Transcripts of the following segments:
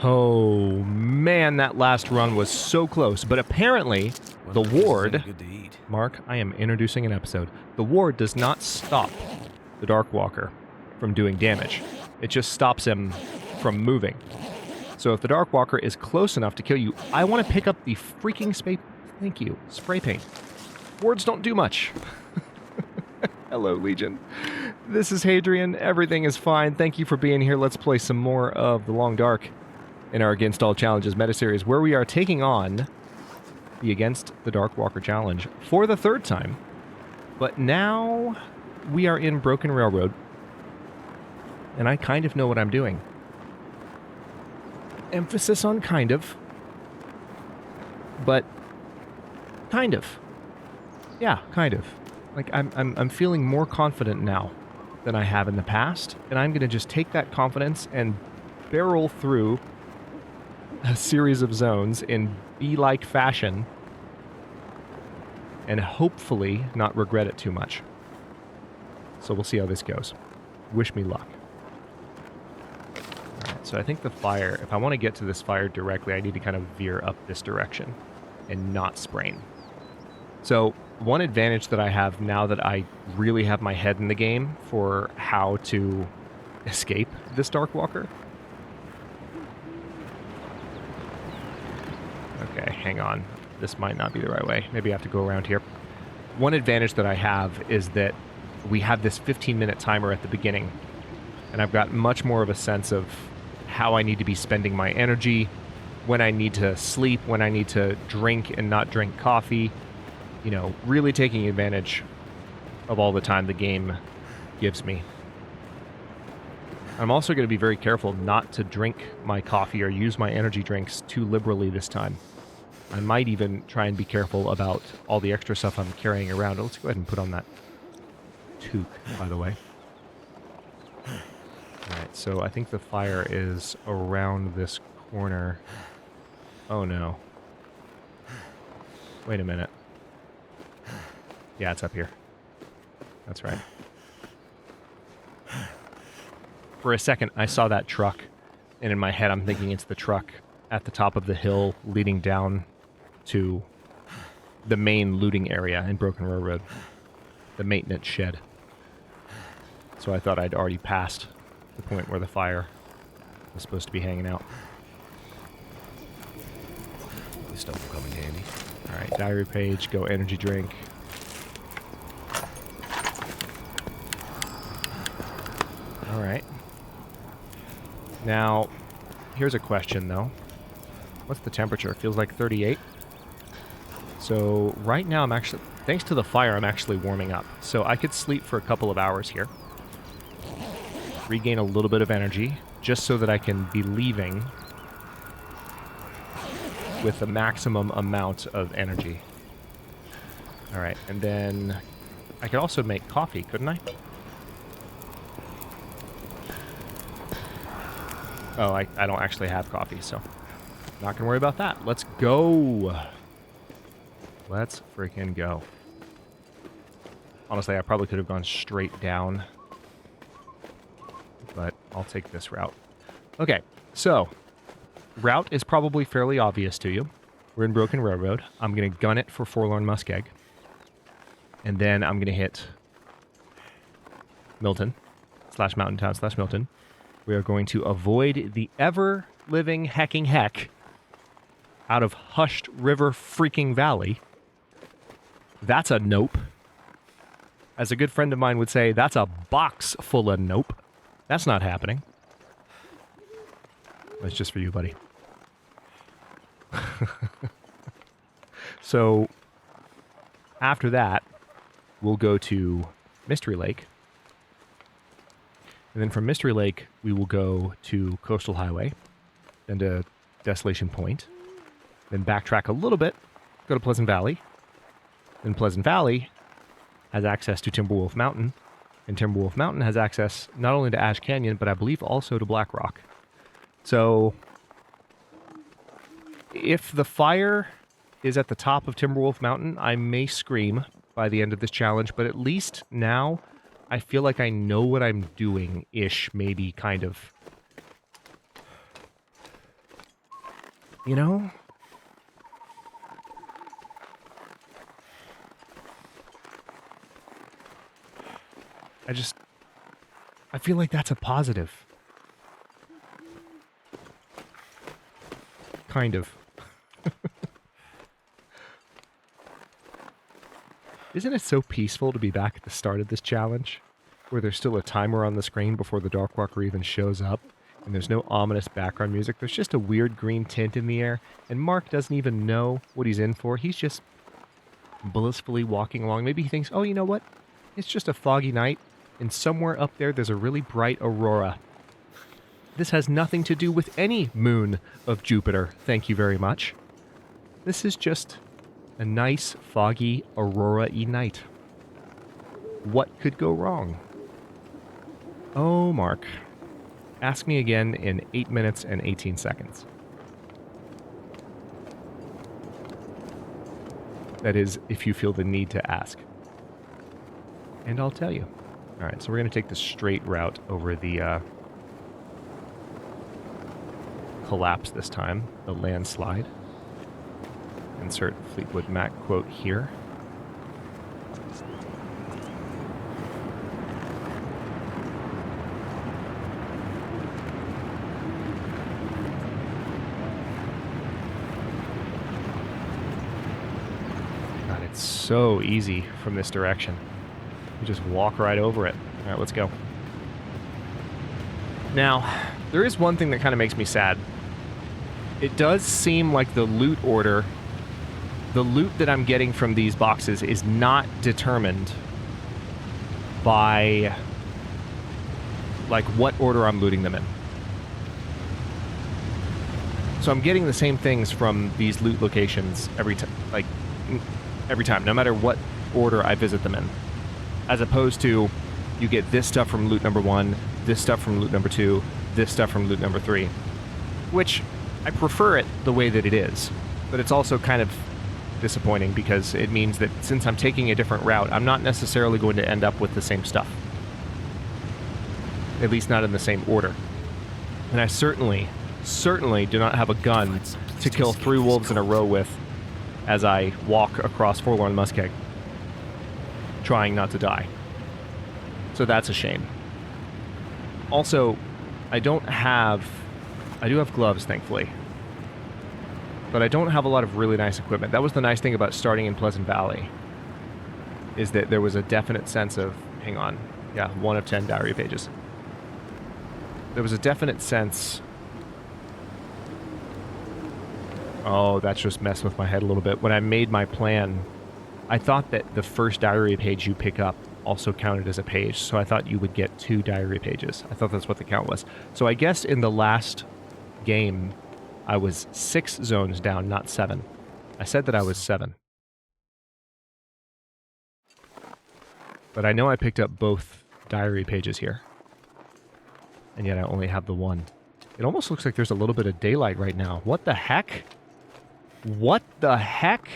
Oh, man, that last run was so close. But apparently, the ward... Mark, I am introducing an episode. The ward does not stop the Darkwalker from doing damage. It just stops him from moving. So if the Darkwalker is close enough to kill you, I want to pick up the freaking spray paint. Wards don't do much. Hello, Legion. This is Hadrian. Everything is fine. Thank you for being here. Let's play some more of The Long Dark in our Against All Challenges meta-series, where we are taking on the Against the Darkwalker challenge for the third time. But now we are in Broken Railroad, and I kind of know what I'm doing. Emphasis on kind of. But kind of. Yeah, kind of. Like, I'm feeling more confident now than I have in the past, and I'm going to just take that confidence and barrel through a series of zones in bee-like fashion and hopefully not regret it too much. So we'll see how this goes. Wish me luck. Alright, so I think the fire, if I want to get to this fire directly, I need to kind of veer up this direction and not sprain. So one advantage that I have now that I really have my head in the game for how to escape this Darkwalker. Okay, hang on. This might not be the right way. Maybe I have to go around here. One advantage that I have is that we have this 15-minute timer at the beginning, and I've got much more of a sense of how I need to be spending my energy, when I need to sleep, when I need to drink and not drink coffee. You know, really taking advantage of all the time the game gives me. I'm also going to be very careful not to drink my coffee or use my energy drinks too liberally this time. I might even try and be careful about all the extra stuff I'm carrying around. Let's go ahead and put on that toque, by the way. Alright, so I think the fire is around this corner. Oh no. Wait a minute. Yeah, it's up here. That's right. For a second, I saw that truck, and in my head, I'm thinking it's the truck at the top of the hill leading down to the main looting area in Broken Railroad, the maintenance shed. So I thought I'd already passed the point where the fire was supposed to be hanging out. This stuff will come in handy. All right, diary page, go energy drink. All right. Now, here's a question, though. What's the temperature? It feels like 38. So right now I'm actually, thanks to the fire, I'm actually warming up. So I could sleep for a couple of hours here. Regain a little bit of energy, just so that I can be leaving with the maximum amount of energy. All right, and then I could also make coffee, couldn't I? Oh, I don't actually have coffee, so not gonna worry about that. Let's go. Let's freaking go. Honestly, I probably could have gone straight down, but I'll take this route. Okay, so route is probably fairly obvious to you. We're in Broken Railroad. I'm gonna gun it for Forlorn Muskeg, and then I'm gonna hit Milton / Mountain Town / Milton. We are going to avoid the ever-living hecking heck out of Hushed River freaking Valley. That's a nope. As a good friend of mine would say, that's a box full of nope. That's not happening. That's just for you, buddy. So, after that, we'll go to Mystery Lake. And then from Mystery Lake, we will go to Coastal Highway, then to Desolation Point, then backtrack a little bit, go to Pleasant Valley. Then Pleasant Valley has access to Timberwolf Mountain, and Timberwolf Mountain has access not only to Ash Canyon, but I believe also to Black Rock. So, if the fire is at the top of Timberwolf Mountain, I may scream by the end of this challenge, but at least now I feel like I know what I'm doing-ish, maybe, kind of. You know? I feel like that's a positive. Kind of. Isn't it so peaceful to be back at the start of this challenge? Where there's still a timer on the screen before the Darkwalker even shows up, and there's no ominous background music. There's just a weird green tint in the air, and Mark doesn't even know what he's in for. He's just blissfully walking along. Maybe he thinks, oh, you know what? It's just a foggy night, and somewhere up there's a really bright aurora. This has nothing to do with any moon of Jupiter, thank you very much. This is just a nice, foggy, aurora-y night. What could go wrong? Oh, Mark. Ask me again in 8 minutes and 18 seconds. That is, if you feel the need to ask. And I'll tell you. Alright, so we're going to take the straight route over the collapse this time, the landslide. Insert Fleetwood Mac quote here. God, it's so easy from this direction. You just walk right over it. All right, let's go. Now, there is one thing that kind of makes me sad. It does seem like the loot order, the loot that I'm getting from these boxes is not determined by, like, what order I'm looting them in. So I'm getting the same things from these loot locations every time, no matter what order I visit them in. As opposed to, you get this stuff from loot number 1, this stuff from loot number 2, this stuff from loot number 3. Which, I prefer it the way that it is. But it's also kind of disappointing because it means that since I'm taking a different route, I'm not necessarily going to end up with the same stuff. At least not in the same order. And I certainly do not have a gun to kill 3 wolves in a row with as I walk across Forlorn Muskeg, trying not to die. So that's a shame. Also, I do have gloves, thankfully. But I don't have a lot of really nice equipment. That was the nice thing about starting in Pleasant Valley, is that there was a definite sense of, hang on, yeah, 1 of 10 diary pages. There was a definite sense, oh, that's just messing with my head a little bit. When I made my plan, I thought that the first diary page you pick up also counted as a page, so I thought you would get 2 diary pages. I thought that's what the count was. So I guess in the last game, I was 6 zones down, not 7. I said that I was 7. But I know I picked up both diary pages here. And yet I only have the 1. It almost looks like there's a little bit of daylight right now. What the heck? What the heck?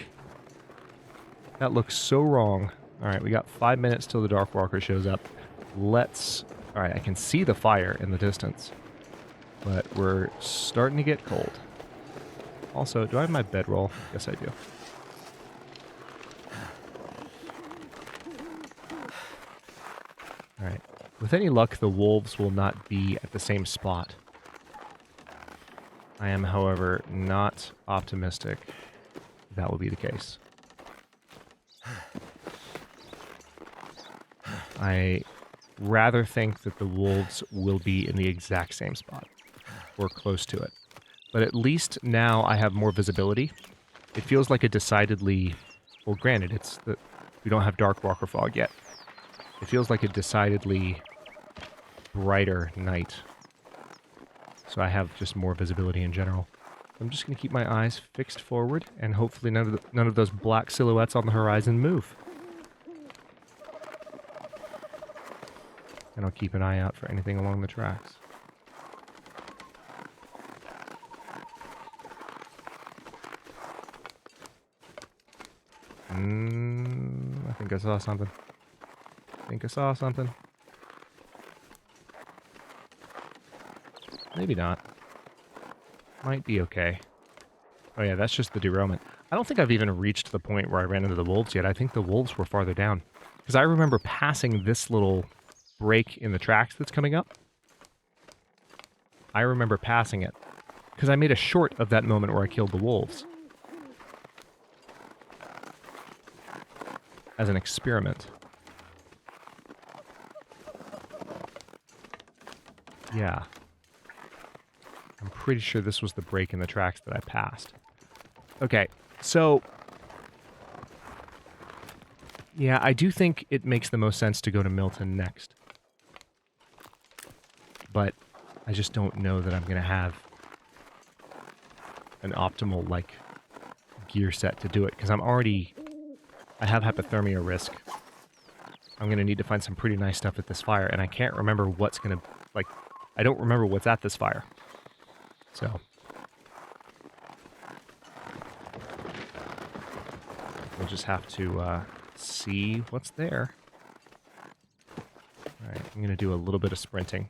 That looks so wrong. Alright, we got 5 minutes till the Darkwalker shows up. Alright, I can see the fire in the distance. But we're starting to get cold. Also, do I have my bedroll? Yes, I do. Alright. With any luck, the wolves will not be at the same spot. I am, however, not optimistic that will be the case. I rather think that the wolves will be in the exact same spot, or close to it. But at least now I have more visibility. It feels like a decidedly, well, granted, it's that we don't have Darkwalker fog yet. It feels like a decidedly brighter night. So I have just more visibility in general. I'm just going to keep my eyes fixed forward, and hopefully none of those black silhouettes on the horizon move. And I'll keep an eye out for anything along the tracks. I think I saw something. Maybe not. Might be okay. Oh yeah, that's just the derailment. I don't think I've even reached the point where I ran into the wolves yet. I think the wolves were farther down. Because I remember passing this little break in the tracks that's coming up. I remember passing it. Because I made a short of that moment where I killed the wolves. As an experiment. Yeah. I'm pretty sure this was the break in the tracks that I passed. Okay, so... yeah, I do think it makes the most sense to go to Milton next. But I just don't know that I'm going to have an optimal, like, gear set to do it. Because I have hypothermia risk. I'm going to need to find some pretty nice stuff at this fire. And I can't remember what's going to, like, I don't remember what's at this fire. So... we'll just have to see what's there. Alright, I'm going to do a little bit of sprinting.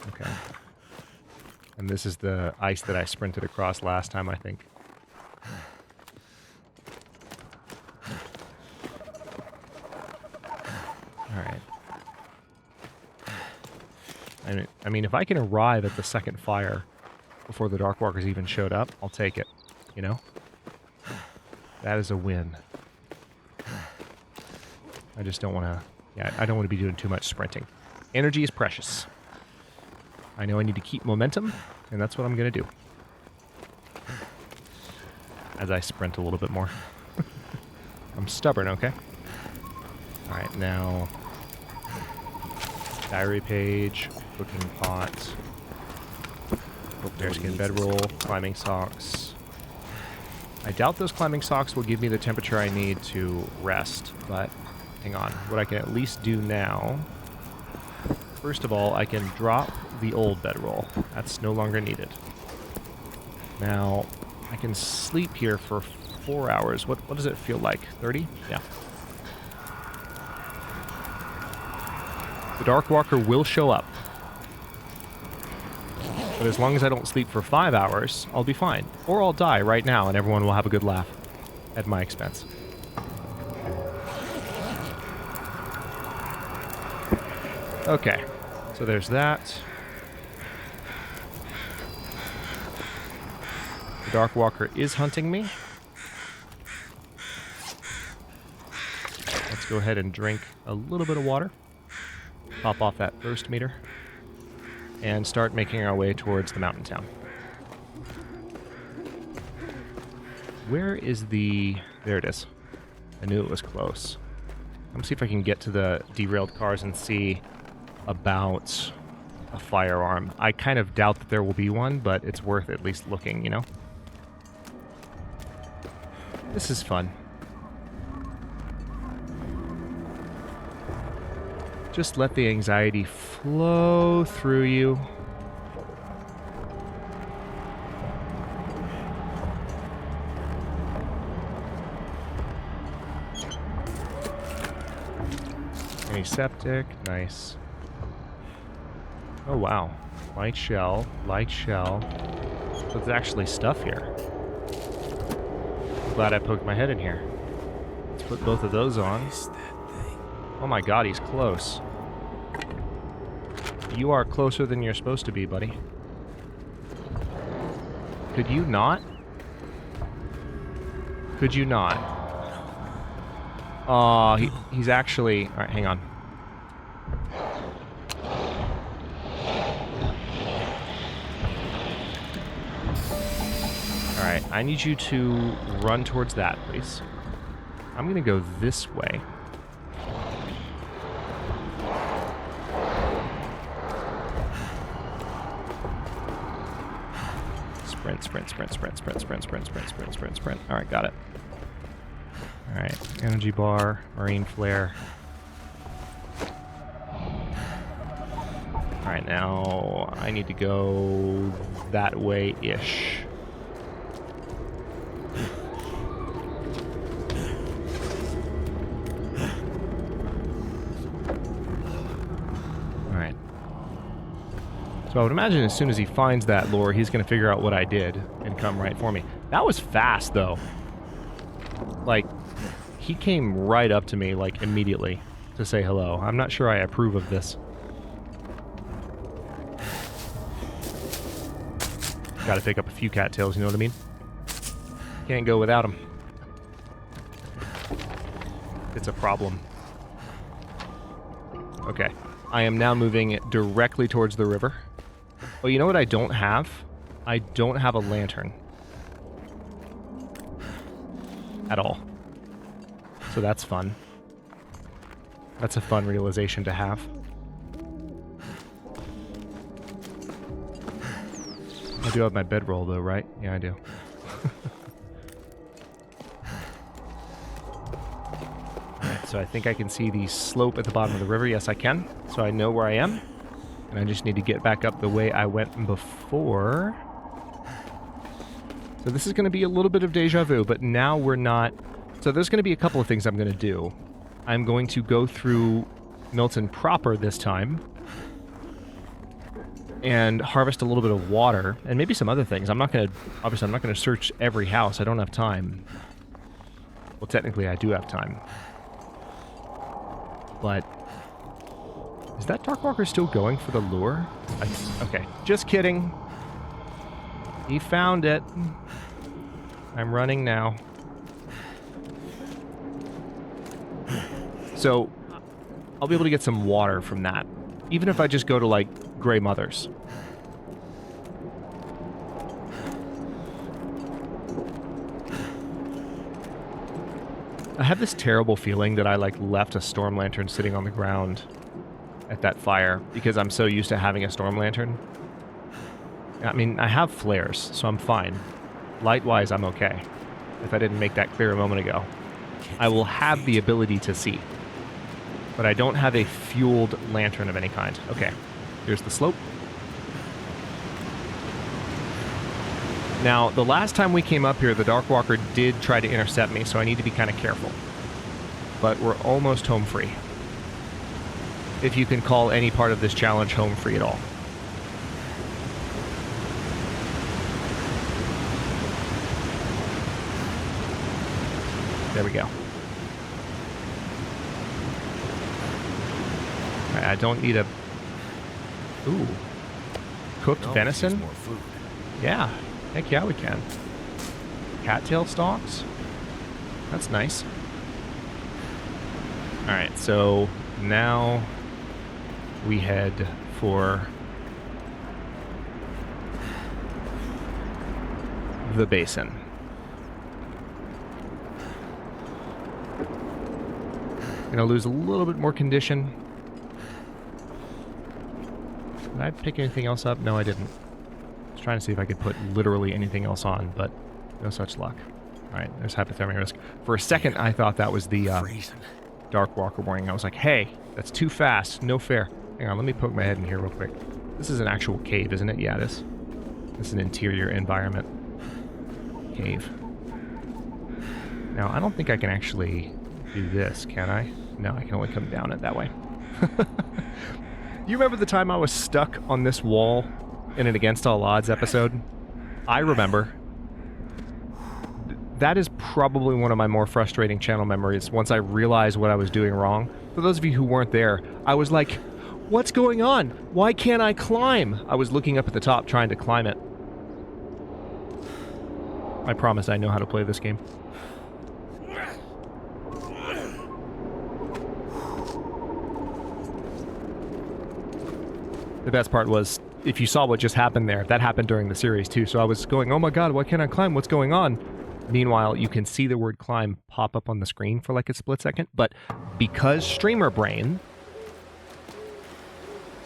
Okay. And this is the ice that I sprinted across last time, I think. Alright. I mean, if I can arrive at the second fire before the Darkwalkers even showed up, I'll take it, you know? That is a win. I just don't want to... yeah, I don't want to be doing too much sprinting. Energy is precious. I know I need to keep momentum, and that's what I'm going to do. As I sprint a little bit more. I'm stubborn, okay? Alright, now... diary page, cooking pot, bearskin bedroll, climbing socks. I doubt those climbing socks will give me the temperature I need to rest, but hang on. What I can at least do now, first of all, I can drop the old bedroll. That's no longer needed. Now, I can sleep here for 4 hours. What does it feel like? 30? Yeah. The Darkwalker will show up. But as long as I don't sleep for 5 hours, I'll be fine. Or I'll die right now and everyone will have a good laugh at my expense. Okay, so there's that. The Darkwalker is hunting me. Let's go ahead and drink a little bit of water. Pop off that thirst meter. And start making our way towards the mountain town. Where is the... there it is. I knew it was close. Let me see if I can get to the derailed cars and see about a firearm. I kind of doubt that there will be one, but it's worth at least looking, you know? This is fun. Just let the anxiety flow through you. Antiseptic, nice. Oh wow. Light shell, light shell. So there's actually stuff here. I'm glad I poked my head in here. Let's put both of those on. Oh my god, he's close. You are closer than you're supposed to be, buddy. Could you not? Could you not? Aw, he's actually... alright, hang on. Alright, I need you to run towards that, please. I'm gonna go this way. Sprint. Alright, got it. Alright, energy bar, marine flare. Alright, now I need to go that way-ish. So I would imagine as soon as he finds that lure, he's going to figure out what I did and come right for me. That was fast, though. Like, he came right up to me, like, immediately to say hello. I'm not sure I approve of this. Gotta pick up a few cattails, you know what I mean? Can't go without them. It's a problem. Okay. I am now moving directly towards the river. Oh, you know what I don't have? I don't have a lantern. At all. So that's fun. That's a fun realization to have. I do have my bedroll though, right? Yeah, I do. Alright, so I think I can see the slope at the bottom of the river. Yes, I can. So I know where I am. And I just need to get back up the way I went before. So this is going to be a little bit of deja vu, but now we're not... So there's going to be a couple of things I'm going to do. I'm going to go through Milton proper this time and harvest a little bit of water and maybe some other things. I'm not going to... Obviously, I'm not going to search every house. I don't have time. Well, technically, I do have time. But... Is that Darkwalker still going for the lure? Okay, just kidding. He found it. I'm running now. So, I'll be able to get some water from that. Even if I just go to, like, Grey Mothers. I have this terrible feeling that I, like, left a storm lantern sitting on the ground at that fire because I'm so used to having a storm lantern. I mean, I have flares, so I'm fine. Light-wise, I'm okay. If I didn't make that clear a moment ago. I will have the ability to see. But I don't have a fueled lantern of any kind. Okay, here's the slope. Now, the last time we came up here, the Darkwalker did try to intercept me, so I need to be kind of careful. But we're almost home free. If you can call any part of this challenge home free at all. There we go. Right, I don't need a... Ooh. Cooked venison? More food. Yeah. Heck yeah, we can. Cattail stalks? That's nice. Alright, so now we head for the basin. Gonna lose a little bit more condition. Did I pick anything else up? No, I didn't. I was trying to see if I could put literally anything else on, but no such luck. Alright, there's hypothermia risk. For a second, I thought that was the Darkwalker warning. I was like, hey, that's too fast. No fair. Hang on, let me poke my head in here real quick. This is an actual cave, isn't it? Yeah, it is. This is an interior environment. Cave. Now, I don't think I can actually do this, can I? No, I can only come down it that way. You remember the time I was stuck on this wall in an Against All Odds episode? I remember. That is probably one of my more frustrating channel memories once I realized what I was doing wrong. For those of you who weren't there, I was like, what's going on? Why can't I climb? I was looking up at the top trying to climb it. I promise I know how to play this game. The best part was, if you saw what just happened there, that happened during the series too. So I was going, oh my god, why can't I climb? What's going on? Meanwhile, you can see the word climb pop up on the screen for like a split second. But because streamer brain,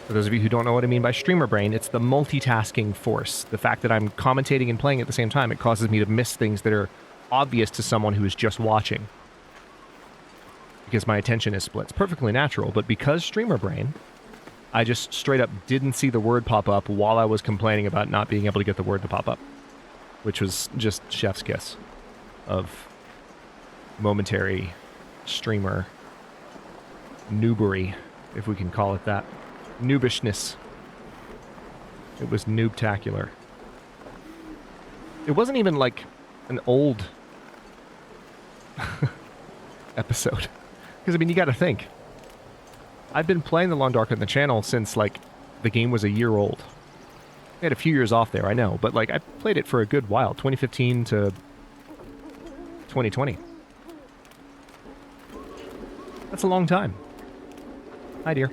for those of you who don't know what I mean by streamer brain, it's the multitasking force. The fact that I'm commentating and playing at the same time, it causes me to miss things that are obvious to someone who is just watching. Because my attention is split. It's perfectly natural, but because streamer brain, I just straight up didn't see the word pop up while I was complaining about not being able to get the word to pop up. Which was just chef's kiss of momentary streamer noobery, if we can call it that. Noobishness. It was noobtacular. It wasn't even like an old episode. Because, I mean, you got to think. I've been playing The Long Dark on the channel since, like, the game was a year old. I had a few years off there, I know. But, like, I played it for a good while. 2015 to 2020. That's a long time. Hi, dear.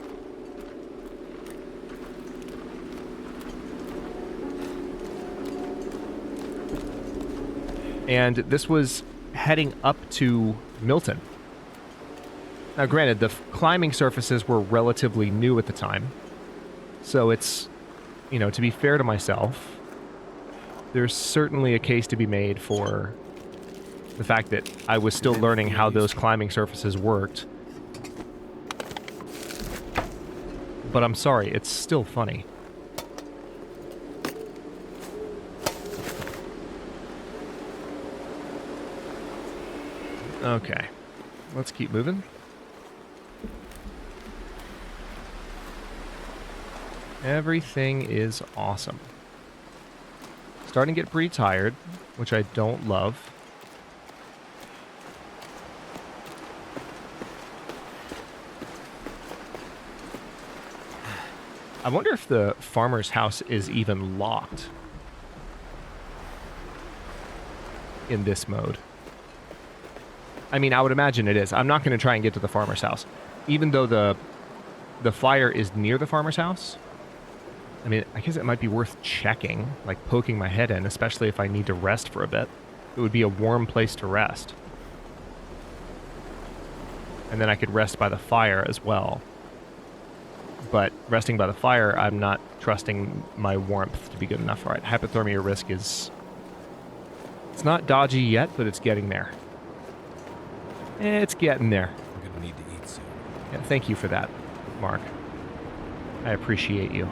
And this was heading up to Milton. Now, granted, the climbing surfaces were relatively new at the time. So it's, you know, to be fair to myself, there's certainly a case to be made for the fact that I was still learning how those climbing surfaces worked. But I'm sorry, it's still funny. Okay, let's keep moving. Everything is awesome. Starting to get pretty tired, which I don't love. I wonder if the farmer's house is even locked in this mode. I mean, I would imagine it is. I'm not going to try and get to the farmer's house. Even though the fire is near the farmer's house, I mean, I guess it might be worth checking, like poking my head in, especially if I need to rest for a bit. It would be a warm place to rest. And then I could rest by the fire as well. But resting by the fire, I'm not trusting my warmth to be good enough. All right, hypothermia risk is... It's not dodgy yet, but it's getting there. It's getting there. I'm gonna need to eat soon. Yeah, thank you for that, Mark. I appreciate you.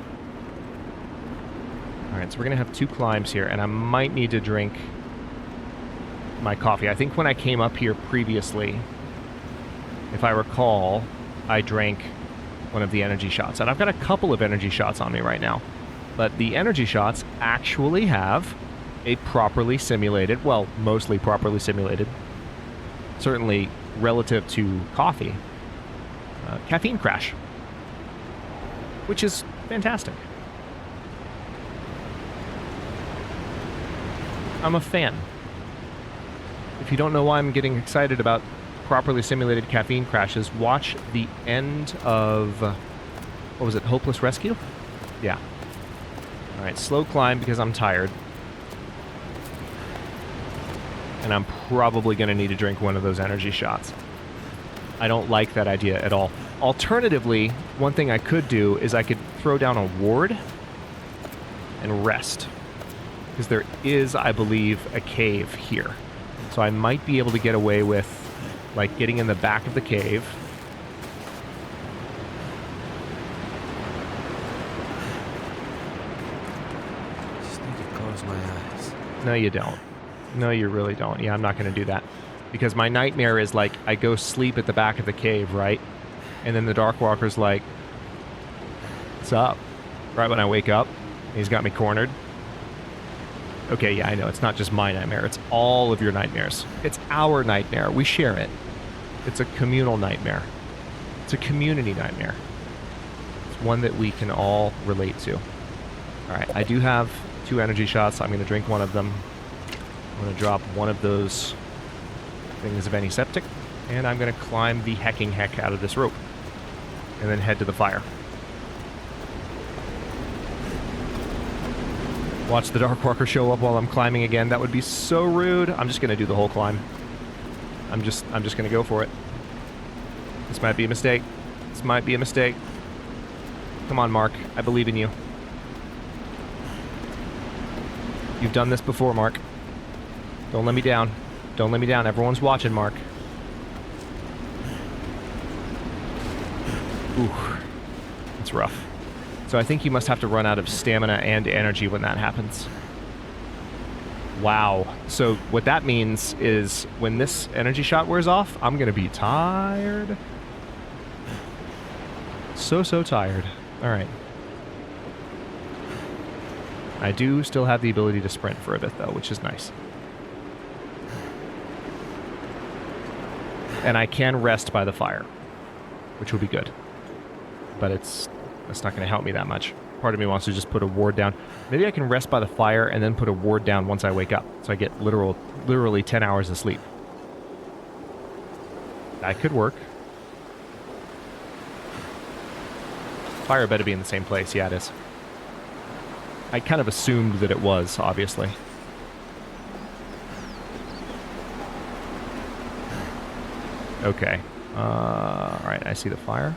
Alright, so we're going to have 2 climbs here, and I might need to drink my coffee. I think when I came up here previously, if I recall, I drank one of the energy shots. And I've got a couple of energy shots on me right now. But the energy shots actually have a properly simulated, well, mostly properly simulated, certainly relative to coffee, caffeine crash, which is fantastic. I'm a fan. If you don't know why I'm getting excited about properly simulated caffeine crashes, watch the end of, what was it, Hopeless Rescue? Yeah. Alright, slow climb because I'm tired. And I'm probably going to need to drink one of those energy shots. I don't like that idea at all. Alternatively, one thing I could do is I could throw down a ward and rest. Because there is, I believe, a cave here. So I might be able to get away with, like, getting in the back of the cave. Just need to close my eyes. No, you don't. No, you really don't. Yeah, I'm not going to do that. Because my nightmare is, like, I go sleep at the back of the cave, right? And then the Darkwalker's like, what's up? Right when I wake up, he's got me cornered. Okay, yeah, I know. It's not just my nightmare. It's all of your nightmares. It's our nightmare. We share it. It's a communal nightmare. It's a community nightmare. It's one that we can all relate to. All right, I do have 2 energy shots. I'm going to drink one of them. I'm going to drop one of those things of antiseptic, and I'm going to climb the hecking heck out of this rope, and then head to the fire. Watch the Darkwalker show up while I'm climbing again. That would be so rude. I'm just going to do the whole climb. I'm just going to go for it. This might be a mistake. This might be a mistake. Come on, Mark. I believe in you. You've done this before, Mark. Don't let me down. Don't let me down. Everyone's watching, Mark. Ooh. It's rough. So I think you must have to run out of stamina and energy when that happens. Wow. So what that means is when this energy shot wears off, I'm going to be tired. So tired. All right. I do still have the ability to sprint for a bit, though, which is nice. And I can rest by the fire, which will be good. But that's not going to help me that much. Part of me wants to just put a ward down. Maybe I can rest by the fire and then put a ward down once I wake up. So I get literally 10 hours of sleep. That could work. Fire better be in the same place. Yeah, it is. I kind of assumed that it was, obviously. Okay. Alright, I see the fire.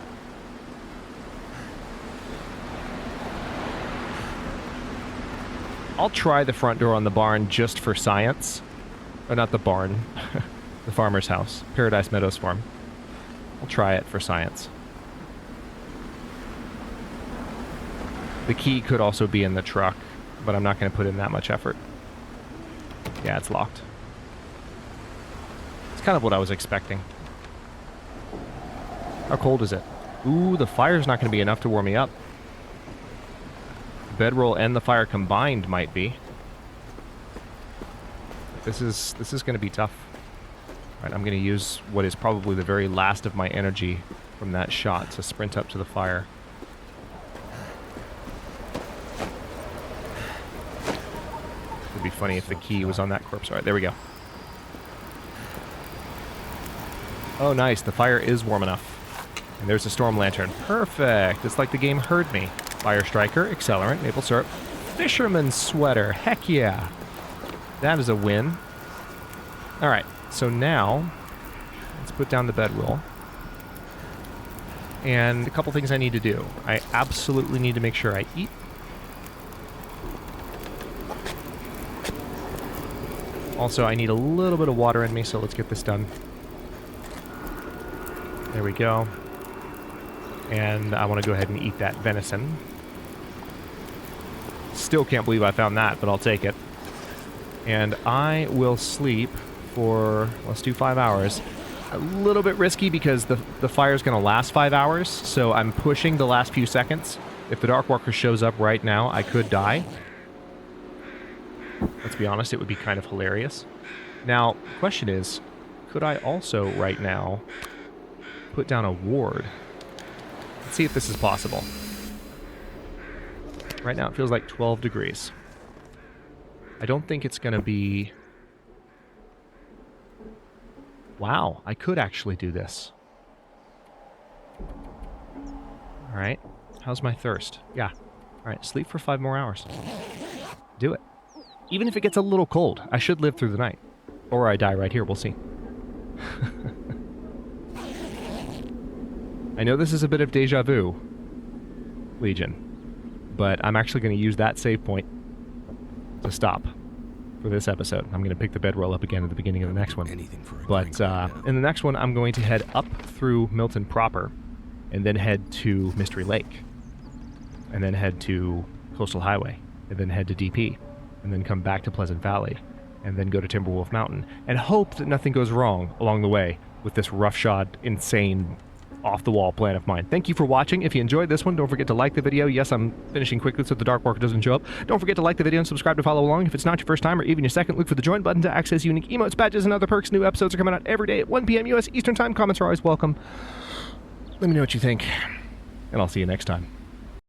I'll try the front door on the barn just for science. Or not the barn. The farmer's house. Paradise Meadows Farm. I'll try it for science. The key could also be in the truck, but I'm not going to put in that much effort. Yeah, it's locked. It's kind of what I was expecting. How cold is it? Ooh, the fire's not going to be enough to warm me up. The bedroll and the fire combined might be. This is going to be tough. All right, I'm going to use what is probably the very last of my energy from that shot to sprint up to the fire. It'd be funny if the key was on that corpse. All right, there we go. Oh, nice. The fire is warm enough. And there's a storm lantern. Perfect. It's like the game heard me. Fire striker, accelerant, maple syrup, fisherman's sweater. Heck yeah. That is a win. All right. So now, let's put down the bedroll. And a couple things I need to do. I absolutely need to make sure I eat. Also, I need a little bit of water in me, so let's get this done. There we go. And I want to go ahead and eat that venison. Still can't believe I found that, but I'll take it. And I will sleep for, let's do 5 hours. A little bit risky because the fire's going to last 5 hours, so I'm pushing the last few seconds. If the Darkwalker shows up right now, I could die. Let's be honest, it would be kind of hilarious. Now, the question is, could I also right now put down a ward? Let's see if this is possible. Right now it feels like 12 degrees. I don't think it's going to be... Wow, I could actually do this. Alright, how's my thirst? Yeah. Alright, sleep for 5 more hours. Do it. Even if it gets a little cold, I should live through the night. Or I die right here, we'll see. I know this is a bit of deja vu, Legion, but I'm actually going to use that save point to stop for this episode. I'm going to pick the bedroll up again at the beginning of the next one. But in the next one, I'm going to head up through Milton proper, and then head to Mystery Lake, and then head to Coastal Highway, and then head to DP, and then come back to Pleasant Valley, and then go to Timberwolf Mountain, and hope that nothing goes wrong along the way with this roughshod, insane, off-the-wall plan of mine. Thank you for watching. If you enjoyed this one, don't forget to like the video. Yes, I'm finishing quickly so the Darkwalker doesn't show up. Don't forget to like the video and subscribe to follow along. If it's not your first time or even your second, look for the join button to access unique emotes, badges, and other perks. New episodes are coming out every day at 1 p.m. U.S. Eastern Time. Comments are always welcome. Let me know what you think, and I'll see you next time.